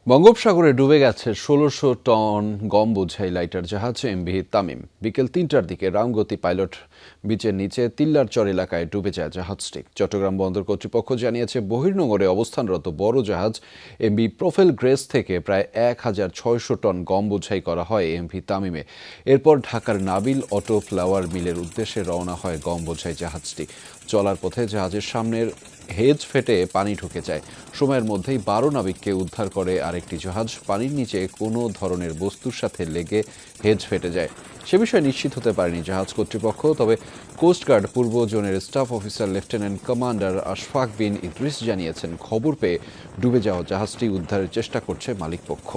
বঙ্গোপসাগরে ডুবে গেছে ১৬০০ টন গম বোঝাই লাইটার জাহাজ এমভি তামিম। বিকেল ৩টার দিকে রামগতি পাইলট বিচের নিচে তিল্লারচর এলাকায় ডুবে যায় জাহাজটি। চট্টগ্রাম বন্দর কর্তৃপক্ষ জানিয়েছে, বহির্নোঙরে অবস্থানরত বড় জাহাজ এমভি প্রোফেল গ্রেস থেকে প্রায় ১,৬০০ টন গম বোঝাই করা হয় এমভি তামিমে। এরপর ঢাকার নাবিল অটো ফ্লাওয়ার মিলের উদ্দেশ্যে রওনা হয় গম বোঝাই জাহাজটি। চলার পথে জাহাজের সামনের হেজ ফেটে পানি ঢুকে যায়। সময়ের মধ্যেই ১২ নাবিককে উদ্ধার করে আরেকটি জাহাজ। পানির নিচে কোনো ধরনের বস্তুর সাথে লেগে হেজ ফেটে যায়। সে বিষয়ে নিশ্চিত হতে পারেনি জাহাজ কর্তৃপক্ষ। তবে কোস্টগার্ড পূর্ব জোনের staff officer lieutenant commander Ashfaq bin Idris জানিয়েছেন, খবর পেয়ে ডুবে যাওয়া জাহাজটি উদ্ধারের চেষ্টা করছে মালিকপক্ষ।